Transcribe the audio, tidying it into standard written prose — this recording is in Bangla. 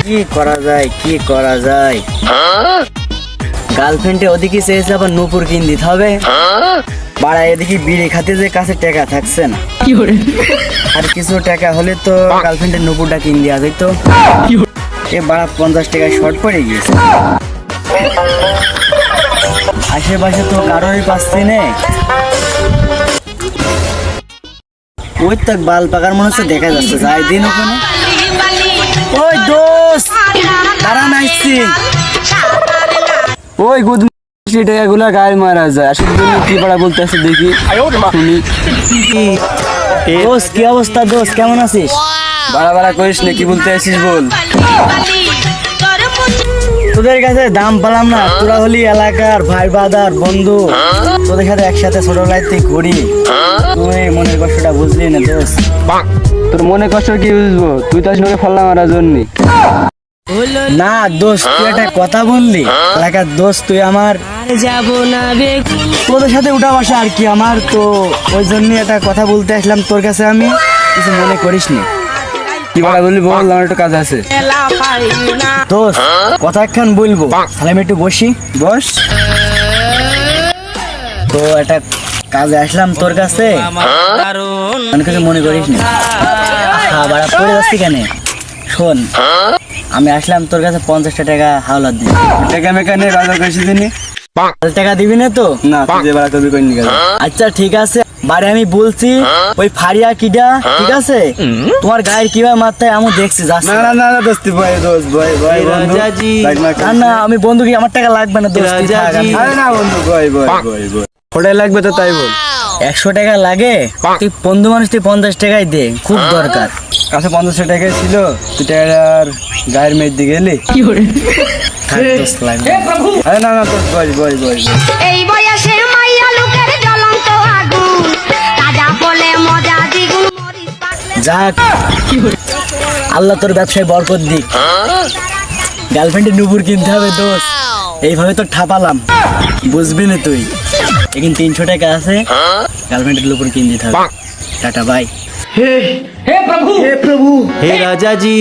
কি করা যায় কি করা যায়? গার্লফ্রেন্ডে ওদিকে চেয়েছে আবার নূপুর কিন দিতে হবে। বাড়া এদিকে বিড়ি খাতে যে কাছে টাকা থাকছে না। আর কিছু টাকা হলে তো গার্লফ্রেন্ডের নূপুরটা কিন দেওয়া যেত। এ বাড়া 50 টাকা শর্ট পড়ে গিয়েছে। আশেপাশে তো কারোরই পাচ্ছি নে। ওই তো বাল পাকার মনে হচ্ছে দেখা যাচ্ছে, যাই দিন ওখানে। ওই দোস্ত দাঁড়ান আসছি। ওই গুড টাকাগুলা গায়ে মারা যায়। আসলে কি পাড়া বলতে আছে দেখি শুনি। দোস্ত কি অবস্থা? দোস্ত কেমন আছিস? বাড়া বাড়া করিস না, কি বলতে আসিস বল। তোদের কাছে দাম পেলাম না, তোরা হলি এলাকার ভাই বাদার বন্ধু, তোদের সাথে একসাথে ছোটবেলায় ঘুরি। তুই মনের কষ্টটা বুঝলি না দোস্ত। তোর মনে কষ্ট কি বুঝবো? তুই তো আসলে ফেললাম মারার জন্য না দোস্ত, তুই একটা কথা বললি এলাকার দোস্ত, তুই আমার যাবো না তোদের সাথে উঠা বসা আর কি আমার, তো ওই জন্য একটা কথা বলতে আসলাম তোর কাছে। আমি কিছু মনে করিস নি। কি বলা বললি বল, আমার একটু কাজ আছে। দোস্ত কথা একখান বলবো, তাহলে আমি একটু বসি। বস। তো একটা কাজে আসলাম তোর কাছে, অনেক কিছু মনে করিস নি। হ্যাঁ বাড়া পড়ে যাচ্ছি কেন? শোন, আমি আসলাম তোর কাছে 50 টাকা হাওলাত দিই। টাকা মেকানে বাজার করেছি দিনি। টাকা দিবি না তো? না, তুই যে বাড়া কবি করিনি গেল। আচ্ছা ঠিক আছে, বাড়ি আমি বলছি ওই ফারিয়া কিডা, ঠিক আছে? তোমার গায়ের কিভাবে মাথায় আমি দেখছি যাচ্ছে। না না না না দোস্তি ভাই, দোস্ত ভাই ভাই বন্ধু। না না আমি বন্ধু, কি আমার টাকা লাগবে না দোস্ত। আরে না বন্ধু, ভাই ভাই ভাই ভাই ওটাই লাগবে তো তাই বল। 100 টাকা লাগে, তুই বন্ধু মানুষ, তুই 50 টাকাই দে, খুব দরকার। কাছে 50 টাকা ছিল, তুই টাকার গায়ের মেয়ের দিকে গেলি। থাক দোস্ত, লাগবে না। আরে না না তোর ভাই ভাই ভাই এই বয়সে মাইয়া লোকের জ্বলন্ত আগুন, তাজা বলে মজা দ্বিগুণ মরিচ পাকলে যাক, আল্লাহ তোর ব্যবসায় বরকত দিক। গার্লফ্রেন্ডের নুপুর কিনতে হবে দোস্ত, এইভাবে তো ঠাপালাম, বুঝবি না তুই। এখন 300 টাকা আছে, গার্লফ্রেন্ডের নুপুর কিন দিতে হবে। Tata bye. हे प्रभु हे राजा जी